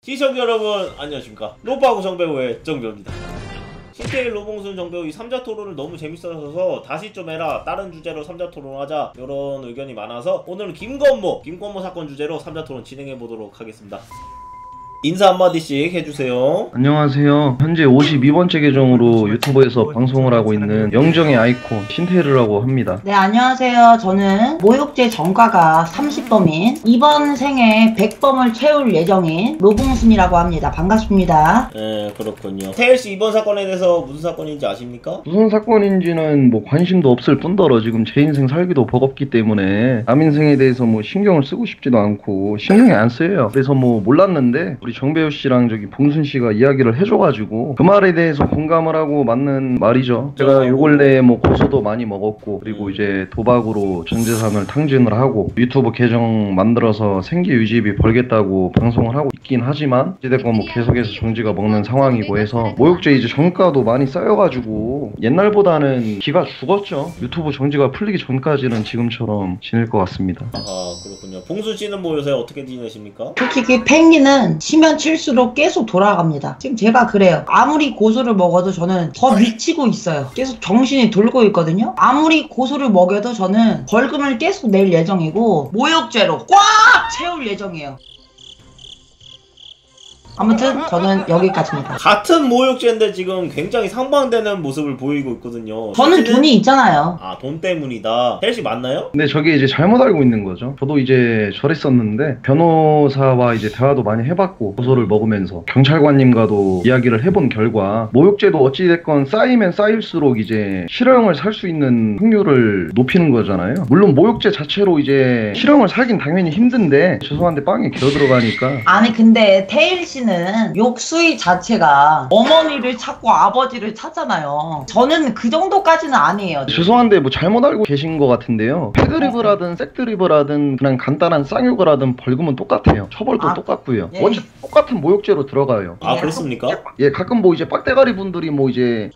시청자 여러분 안녕하십니까. 노빠구 정배우의 정배우입니다. 신태일 노봉순 정배우 이 3자 토론을 너무 재밌어서 다시 좀 해라, 다른 주제로 3자 토론하자, 이런 의견이 많아서 오늘은 김건모 사건 주제로 3자 토론 진행해보도록 하겠습니다. 인사 한마디씩 해주세요. 안녕하세요. 현재 52번째 계정으로 유튜브에서 방송을 하고 있는 영정의 아이콘 신태일이라고 합니다. 네, 안녕하세요. 저는 모욕죄 전과가 30범인 이번 생에 100범을 채울 예정인 노봉순이라고 합니다. 반갑습니다. 네, 그렇군요. 태일씨 이번 사건에 대해서 무슨 사건인지 아십니까? 무슨 사건인지는 뭐 관심도 없을 뿐더러 지금 제 인생 살기도 버겁기 때문에 남 인생에 대해서 뭐 신경을 쓰고 싶지도 않고 신경이 안 쓰여요. 그래서 뭐 몰랐는데 우리 정배우 씨랑 저기 봉순 씨가 이야기를 해줘가지고 그 말에 대해서 공감을 하고 맞는 말이죠. 제가 요 근래에 뭐 고소도 많이 먹었고, 그리고 이제 도박으로 전 재산을 탕진을 하고 유튜브 계정 만들어서 생계 유지비 벌겠다고 방송을 하고 있긴 하지만 어찌됐건 뭐 계속해서 정지가 먹는 상황이고 해서 모욕죄 이제 정가도 많이 쌓여가지고 옛날보다는 기가 죽었죠. 유튜브 정지가 풀리기 전까지는 지금처럼 지낼 것 같습니다. 아, 그렇군요. 봉순 씨는 뭐 요새 어떻게 지내십니까? 솔직히 펭귄은 치면 칠수록 계속 돌아갑니다. 지금 제가 그래요. 아무리 고소를 먹어도 저는 더 미치고 있어요. 계속 정신이 돌고 있거든요. 아무리 고소를 먹여도 저는 벌금을 계속 낼 예정이고 모욕죄로 꽉 채울 예정이에요. 아무튼 저는 여기까지입니다. 같은 모욕죄인데 지금 굉장히 상반되는 모습을 보이고 있거든요. 저는 돈이 있잖아요. 아, 돈 때문이다. 태일씨 맞나요? 근데 저게 이제 잘못 알고 있는 거죠. 저도 이제 저랬었는데 변호사와 이제 대화도 많이 해봤고 고소를 먹으면서 경찰관님과도 이야기를 해본 결과 모욕죄도 어찌됐건 쌓이면 쌓일수록 이제 실형을 살 수 있는 확률을 높이는 거잖아요. 물론 모욕죄 자체로 이제 실형을 살긴 당연히 힘든데 죄송한데 빵에 기어 들어가니까. 아니 근데 태일 씨는 욕수이 자체가 어머니를 찾고 아버지를 찾잖아요. 저는 그 정도까지는 아니에요. 죄송한데 뭐 잘못 알고 계신 것 같은데요. 패드립을 색드립을 하든 그냥 간단한 쌍욕을 하든 벌금은 똑같아요. 처벌도 똑같고요. 예. 어차피 똑같은 모욕죄로 들어가요. 아, 그렇습니까? 예, 가끔 뭐 이제 빡대가리 분들이 뭐 이제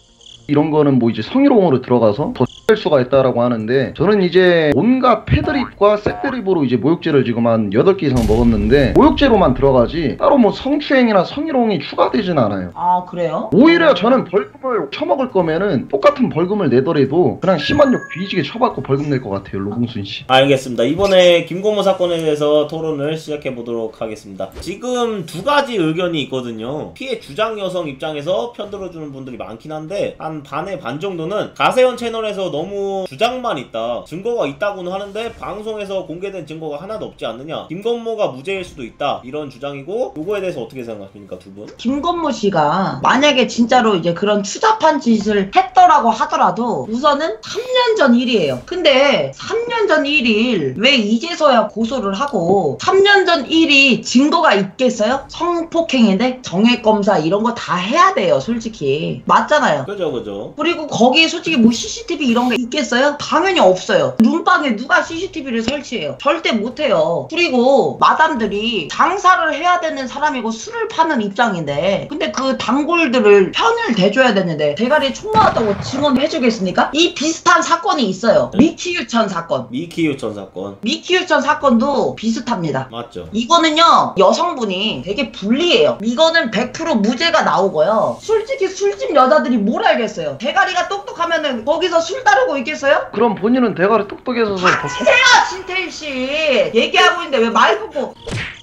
이런 거는 뭐 이제 성희롱으로 들어가서 더 할 수가 있다라고 하는데, 저는 이제 온갖 패드립과 색드립으로 이제 모욕죄를 지금 한 8개 이상 먹었는데 모욕죄로만 들어가지 따로 뭐 성추행이나 성희롱이 추가되진 않아요. 아, 그래요? 오히려 저는 벌금을 쳐먹을 거면은 똑같은 벌금을 내더라도 그냥 심한 욕 뒤지게 쳐받고 벌금 낼 것 같아요, 노봉순 씨. 알겠습니다. 이번에 김건모 사건에 대해서 토론을 시작해 보도록 하겠습니다. 지금 두 가지 의견이 있거든요. 피해 주장 여성 입장에서 편들어주는 분들이 많긴 한데 한 반의 반 정도는 가세현 채널에서 너무 주장만 있다, 증거가 있다고는 하는데 방송에서 공개된 증거가 하나도 없지 않느냐, 김건모가 무죄일 수도 있다, 이런 주장이고, 요거에 대해서 어떻게 생각하십니까, 두 분? 김건모 씨가 만약에 진짜로 이제 그런 추잡한 짓을 했더라고 하더라도 우선은 3년 전 일이에요. 근데 3년 전 일일 왜 이제서야 고소를 하고 3년 전 일이 증거가 있겠어요? 성폭행인데 정액검사 이런 거 다 해야 돼요, 솔직히. 맞잖아요. 그죠. 그리고 거기에 솔직히 뭐 CCTV 이런 게 있겠어요? 당연히 없어요. 룸방에 누가 CCTV를 설치해요? 절대 못해요. 그리고 마담들이 장사를 해야 되는 사람이고 술을 파는 입장인데, 근데 그 단골들을 편을 대줘야 되는데 대가리에 총 맞았다고 증언해주겠습니까? 이 비슷한 사건이 있어요. 미키유천 사건. 미키유천 사건. 미키유천 사건도 비슷합니다. 맞죠. 이거는요, 여성분이 되게 불리해요. 이거는 100% 무죄가 나오고요. 솔직히 술집 여자들이 뭘 알겠어요. 대가리가 똑똑하면은 거기서 술 따르고 있겠어요? 그럼 본인은 대가리 똑똑해서 닥치세요, 신태일씨. 얘기하고 있는데 왜 말 끊고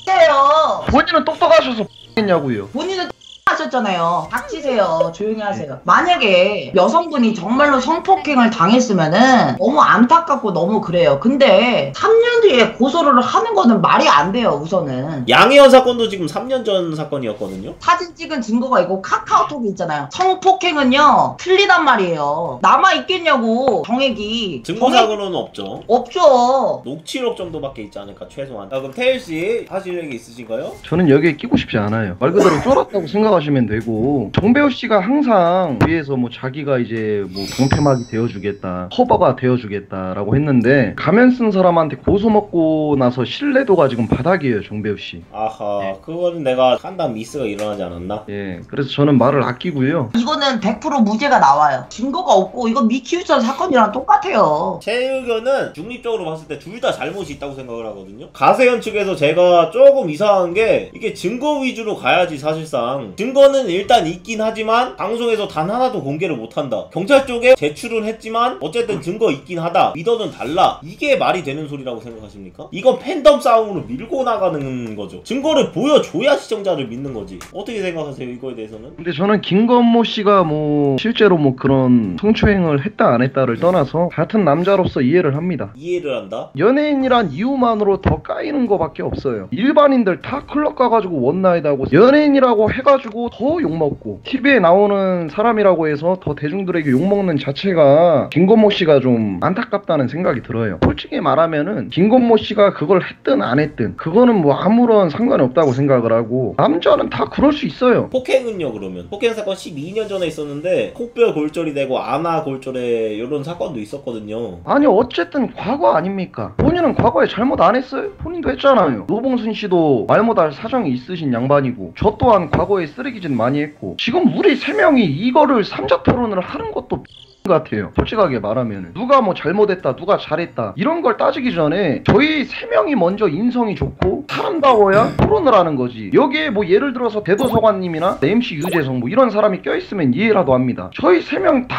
해요? 본인은 똑똑하셔서 했냐고요. 본인은 하셨잖아요. 닥치세요. 조용히 하세요. 만약에 여성분이 정말로 성폭행을 당했으면은 너무 안타깝고 너무 그래요. 근데 3년 뒤에 고소를 하는 거는 말이 안 돼요, 우선은. 양희연 사건도 지금 3년 전 사건이었거든요. 사진 찍은 증거가 있고 카카오톡이 있잖아요. 성폭행은요, 틀리단 말이에요. 남아있겠냐고, 정액이. 증거사고는 없죠. 없죠. 녹취록 정도밖에 있지 않을까, 최소한. 아, 그럼 태일씨 하실 얘기 있으신가요? 저는 여기에 끼고 싶지 않아요. 말 그대로 쫄았다고 생각하시면 생각하시면 되고, 정배우 씨가 항상 위에서 뭐 자기가 이제 뭐 방패막이 되어주겠다, 커버가 되어주겠다라고 했는데, 가면 쓴 사람한테 고소 먹고 나서 신뢰도가 지금 바닥이에요, 정배우 씨. 아하, 그거는 내가 판단 미스가 일어나지 않았나? 예, 그래서 저는 말을 아끼고요. 이거는 100% 무죄가 나와요. 증거가 없고 이거 미키우전 사건이랑 똑같아요. 제 의견은 중립적으로 봤을 때 둘 다 잘못이 있다고 생각을 하거든요. 가세현 측에서 제가 조금 이상한 게 이게 증거 위주로 가야지 사실상 증거는 일단 있긴 하지만 방송에서 단 하나도 공개를 못한다. 경찰 쪽에 제출은 했지만 어쨌든 증거 있긴 하다. 믿어는 달라. 이게 말이 되는 소리라고 생각하십니까? 이건 팬덤 싸움으로 밀고 나가는 거죠. 증거를 보여줘야 시청자를 믿는 거지. 어떻게 생각하세요 이거에 대해서는? 근데 저는 김건모 씨가 뭐 실제로 뭐 그런 성추행을 했다 안 했다를 떠나서 같은 남자로서 이해를 합니다. 이해를 한다? 연예인이란 이유만으로 더 까이는 거밖에 없어요. 일반인들 다 클럽 가가지고 원나잇하고 연예인이라고 해가지고 더 욕먹고 TV에 나오는 사람이라고 해서 더 대중들에게 욕먹는 자체가 김건모 씨가 좀 안타깝다는 생각이 들어요. 솔직히 말하면은 김건모 씨가 그걸 했든 안 했든 그거는 뭐 아무런 상관이 없다고 생각을 하고, 남자는 다 그럴 수 있어요. 폭행은요 그러면? 폭행 사건 12년 전에 있었는데 코뼈 골절이 되고 아나 골절에 이런 사건도 있었거든요. 아니 어쨌든 과거 아닙니까? 본인은 과거에 잘못 안 했어요? 본인도 했잖아요. 노봉순 씨도 말 못할 사정이 있으신 양반이고, 저 또한 과거에 쓰레기짓 많이 했고, 지금 우리 세 명이 이거를 삼자 토론을 하는 것도 같아요. 솔직하게 말하면 누가 뭐 잘못했다 누가 잘했다 이런 걸 따지기 전에 저희 세 명이 먼저 인성이 좋고 사람다워야 토론을 하는 거지. 여기에 뭐 예를 들어서 대도서관님이나 MC 유재석 뭐 이런 사람이 껴있으면 이해라도 합니다. 저희 세 명 다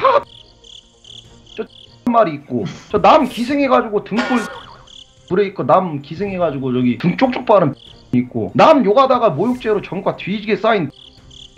저 말이 있고, 저 남 기생해가지고 등골 불에 있고, 남 기생해가지고 저기 등 쪽쪽 빠른 있고, 남 욕하다가 모욕죄로 전과 뒤지게 쌓인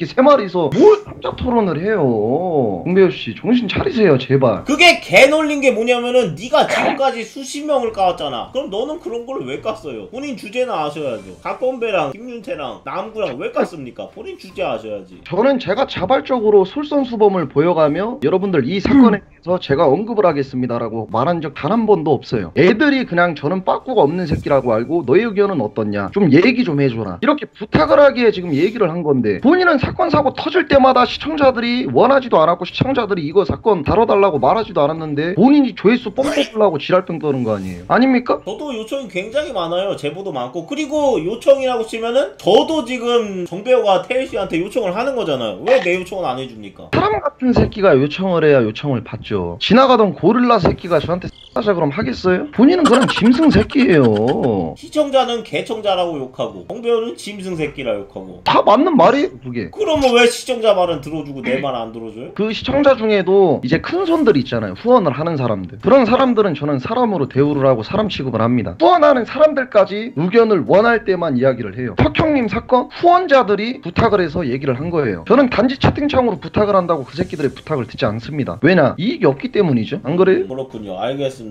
세 마리서 뭘 남자 토론을 해요. 홍배우씨 정신 차리세요 제발. 그게 개놀린 게 뭐냐면은 네가 지금까지 수십 명을 까왔잖아. 그럼 너는 그런 걸 왜 깠어요? 본인 주제는 아셔야죠. 박건배랑 김윤태랑 남구랑 왜 깠습니까? 본인 주제 아셔야지. 저는 제가 자발적으로 솔선수범을 보여가며 여러분들 이 사건에 대해서 제가 언급을 하겠습니다라고 말한 적 단 한 번도 없어요. 애들이 그냥 저는 빠꾸가 없는 새끼라고 알고 너의 의견은 어떻냐 좀 얘기 좀 해줘라 이렇게 부탁을 하기에 지금 얘기를 한 건데, 본인은 사건 사고 터질 때마다 시청자들이 원하지도 않았고 시청자들이 이거 사건 다뤄달라고 말하지도 않았는데 본인이 조회수 뻥 뽑으려고 지랄병 떠는 거 아니에요? 아닙니까? 저도 요청이 굉장히 많아요. 제보도 많고. 그리고 요청이라고 치면은 저도 지금 정배우가 태일씨한테 요청을 하는 거잖아요. 왜 내 요청은 안 해줍니까? 사람 같은 새끼가 요청을 해야 요청을 받죠. 지나가던 고릴라 새끼가 저한테 하자 그럼 하겠어요? 본인은 그냥 짐승 새끼예요. 시청자는 개청자라고 욕하고 정배우는 짐승 새끼라 욕하고. 다 맞는 말이에요 그게. 그러면 왜 시청자 말은 들어주고 내 말 안 들어줘요? 그 시청자 중에도 이제 큰 손들 있잖아요. 후원을 하는 사람들. 그런 사람들은 저는 사람으로 대우를 하고 사람 취급을 합니다. 후원하는 사람들까지 의견을 원할 때만 이야기를 해요. 혁형님 사건 후원자들이 부탁을 해서 얘기를 한 거예요. 저는 단지 채팅창으로 부탁을 한다고 그 새끼들의 부탁을 듣지 않습니다. 왜냐? 이익이 없기 때문이죠. 안 그래요? 그렇군요. 알겠습니다.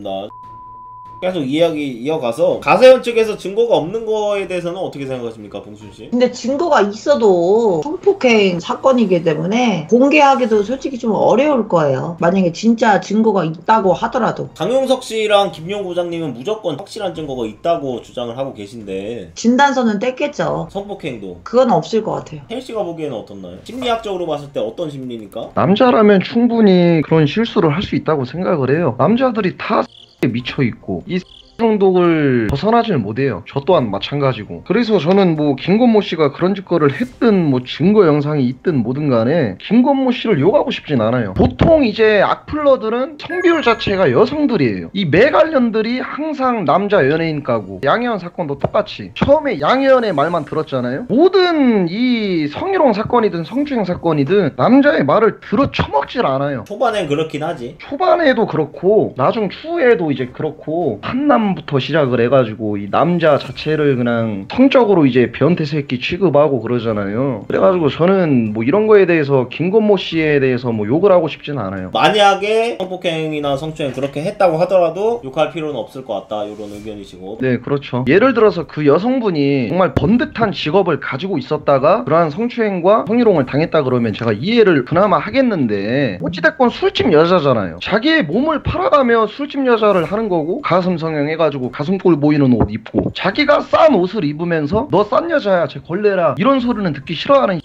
계속 이야기 이어가서 가세현 측에서 증거가 없는 거에 대해서는 어떻게 생각하십니까, 봉순씨? 근데 증거가 있어도 성폭행 사건이기 때문에 공개하기도 솔직히 좀 어려울 거예요. 만약에 진짜 증거가 있다고 하더라도. 강용석 씨랑 김용 부장님은 무조건 확실한 증거가 있다고 주장을 하고 계신데 진단서는 뗐겠죠. 성폭행도 그건 없을 것 같아요. 혜일 씨가 보기에는 어떻나요? 심리학적으로 봤을 때 어떤 심리입니까? 남자라면 충분히 그런 실수를 할 수 있다고 생각을 해요. 남자들이 다 미쳐있고 이 중독을 벗어나질 못해요. 저 또한 마찬가지고. 그래서 저는 뭐 김건모 씨가 그런 짓거리를 했든 뭐 증거 영상이 있든 뭐든 간에 김건모 씨를 욕하고 싶진 않아요. 보통 이제 악플러들은 성비율 자체가 여성들이에요. 이 매갈년들이 항상 남자 연예인 까고, 양혜연 사건도 똑같이 처음에 양혜연의 말만 들었잖아요. 모든 이 성희롱 사건이든 성추행 사건이든 남자의 말을 들어 처먹질 않아요. 초반엔 그렇긴 하지. 초반에도 그렇고 나중 추후에도 이제 그렇고, 한남부터 시작을 해가지고 이 남자 자체를 그냥 성적으로 이제 변태 새끼 취급하고 그러잖아요. 그래가지고 저는 뭐 이런 거에 대해서 김건모 씨에 대해서 뭐 욕을 하고 싶지는 않아요. 만약에 성폭행이나 성추행 그렇게 했다고 하더라도 욕할 필요는 없을 것 같다, 이런 의견이시고. 네, 그렇죠. 예를 들어서 그 여성분이 정말 번듯한 직업을 가지고 있었다가 그러한 성추행과 성희롱을 당했다 그러면 제가 이해를 그나마 하겠는데, 어찌됐건 술집 여자잖아요. 자기의 몸을 팔아가며 술집 여자를 하는 거고, 가슴 성형 해가지고 가슴골 보이는 옷 입고 자기가 싼 옷을 입으면서 너 싼 여자야 쟤 걸레라 이런 소리는 듣기 싫어하는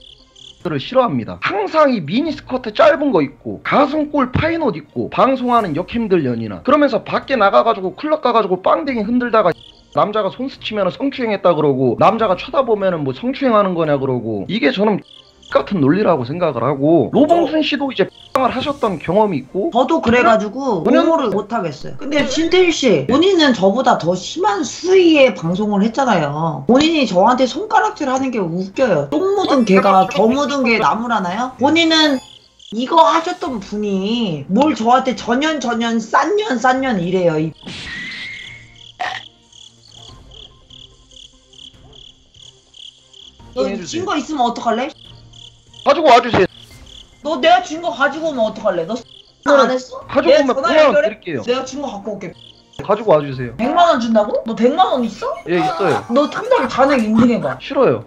를 싫어합니다. 항상 이 미니스커트 짧은 거 입고 가슴골 파인 옷 입고 방송하는 역힘들 연이나 그러면서 밖에 나가가지고 클럽 가가지고 빵댕이 흔들다가 남자가 손 스치면 성추행했다 그러고 남자가 쳐다보면은 뭐 성추행하는 거냐 그러고 이게 저는 같은 논리라고 생각을 하고 로봉순 씨도 이제 을 하셨던 경험이 있고 저도 그래가지고 옹호를 못하겠어요. 근데 신태일 씨 본인은 저보다 더 심한 수위의 방송을 했잖아요. 본인이 저한테 손가락질 하는 게 웃겨요. 똥 묻은 개가 겨 묻은 게 나무라나요? 본인은 이거 하셨던 분이 뭘 저한테 전년 싼년 이래요. 너 증거 있으면 어떡할래? 가지고 와주세요. 너 내가 증거 가지고 오면 어떡할래? 너 안 했어? 가지고 내가 오면 전화 100만 원 연결해? 드릴게요. 내가 증거 갖고 올게. 가지고 와주세요. 100만 원 준다고? 너 100만 원 있어? 예, 있어요. 너 탐정 잔액 인증해봐. 싫어요.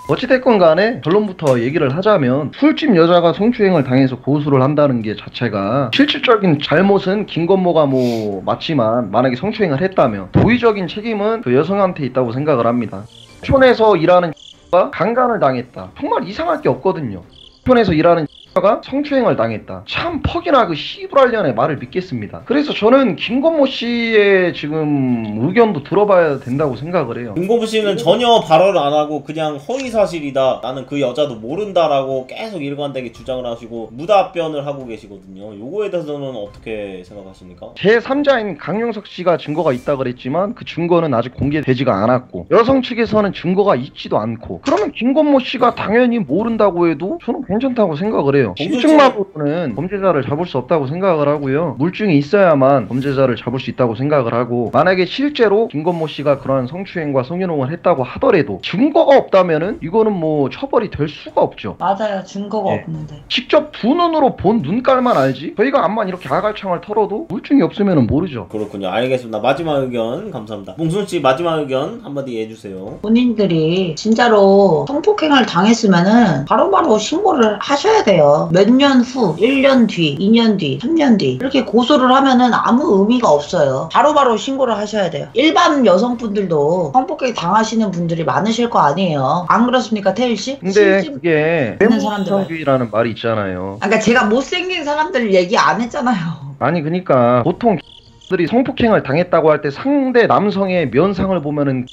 어찌됐건 간에 결론부터 얘기를 하자면 술집 여자가 성추행을 당해서 고소를 한다는 게 자체가 실질적인 잘못은 김건모가 뭐 맞지만 만약에 성추행을 했다면 도의적인 책임은 그 여성한테 있다고 생각을 합니다. 촌에서 일하는 가 강간을 당했다. 정말 이상할 게 없거든요. 촌에서 일하는 가 성추행을 당했다. 참 퍽이나 그 씨부랄년의 말을 믿겠습니다. 그래서 저는 김건모 씨의 지금 의견도 들어봐야 된다고 생각을 해요. 김건모 씨는 전혀 발언을 안 하고 그냥 허위사실이다, 나는 그 여자도 모른다라고 계속 일관되게 주장을 하시고 무답변을 하고 계시거든요. 요거에 대해서는 어떻게 생각하십니까? 제3자인 강용석 씨가 증거가 있다 그랬지만 그 증거는 아직 공개되지가 않았고 여성 측에서는 증거가 있지도 않고 그러면 김건모 씨가 당연히 모른다고 해도 저는 괜찮다고 생각을 해요. 실증만으로는 범죄자를 잡을 수 없다고 생각을 하고요. 물증이 있어야만 범죄자를 잡을 수 있다고 생각을 하고 만약에 실제로 김건모 씨가 그러한 성추행과 성희롱을 했다고 하더라도 증거가 없다면은 이거는 뭐 처벌이 될 수가 없죠. 맞아요. 증거가 네. 없는데. 직접 두 눈으로 본 눈깔만 알지 저희가 암만 이렇게 아갈창을 털어도 물증이 없으면은 모르죠. 그렇군요. 알겠습니다. 마지막 의견 감사합니다. 봉순씨 마지막 의견 한마디 해주세요. 본인들이 진짜로 성폭행을 당했으면은 바로바로 신고를 하셔야 돼요. 몇 년 후, 1년 뒤, 2년 뒤, 3년 뒤 이렇게 고소를 하면은 아무 의미가 없어요. 바로바로 신고를 하셔야 돼요. 일반 여성분들도 성폭행 당하시는 분들이 많으실 거 아니에요. 안 그렇습니까, 태일 씨? 근데 그게 있는 사람들 외모지상주의라는 말이 있잖아요. 그러니까 제가 못생긴 사람들 얘기 안 했잖아요. 아니 그러니까 보통 들이 성폭행을 당했다고 할 때 상대 남성의 면상을 보면은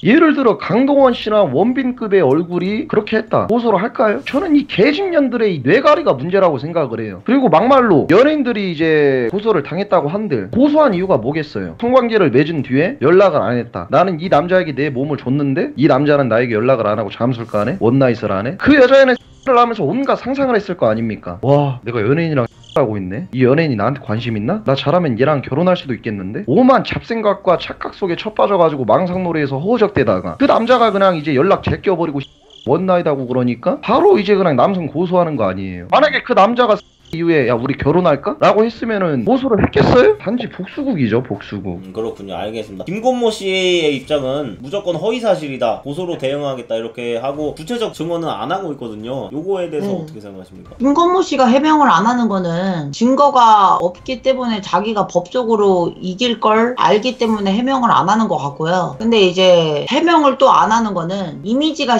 예를 들어 강동원 씨나 원빈급의 얼굴이 그렇게 했다 고소를 할까요? 저는 이 개집년들의 이 뇌가리가 문제라고 생각을 해요. 그리고 막말로 연예인들이 이제 고소를 당했다고 한들 고소한 이유가 뭐겠어요? 성관계를 맺은 뒤에 연락을 안 했다. 나는 이 남자에게 내 몸을 줬는데 이 남자는 나에게 연락을 안 하고 잠수를 까네? 원나잇을 하네? 그 여자애는 를 하면서 온갖 상상을 했을 거 아닙니까? 와, 내가 연예인이랑 하고 있네? 이 연예인이 나한테 관심 있나? 나 잘하면 얘랑 결혼할 수도 있겠는데? 오만 잡생각과 착각 속에 쳐 빠져가지고 망상놀이에서 허우적대다가 그 남자가 그냥 이제 연락 제껴버리고 원나잇하고 그러니까 바로 이제 그냥 남성 고소하는 거 아니에요. 만약에 그 남자가 이후에 야 우리 결혼할까? 라고 했으면은 고소를 했겠어요? 단지 복수국이죠, 복수국. 그렇군요. 알겠습니다. 김건모 씨의 입장은 무조건 허위사실이다, 고소로 대응하겠다 이렇게 하고 구체적 증언은 안 하고 있거든요. 요거에 대해서 어떻게 생각하십니까? 김건모 씨가 해명을 안 하는 거는 증거가 없기 때문에 자기가 법적으로 이길 걸 알기 때문에 해명을 안 하는 것 같고요. 근데 이제 해명을 또 안 하는 거는 이미지가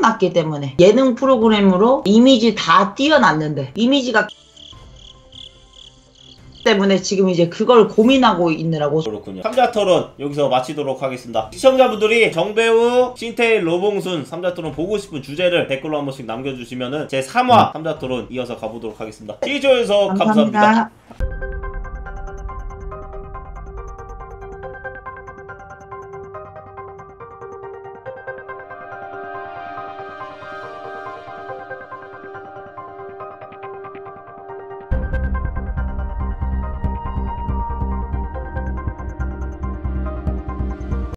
났기 때문에 예능 프로그램으로 이미지 다 띄어놨는데 이미지가 때문에 지금 이제 그걸 고민하고 있느라고. 그렇군요. 3자 토론 여기서 마치도록 하겠습니다. 시청자분들이 정배우, 신태일, 로봉순 3자 토론 보고 싶은 주제를 댓글로 한 번씩 남겨주시면은 제 3화 3자 토론 이어서 가보도록 하겠습니다. 시청해주셔서 감사합니다.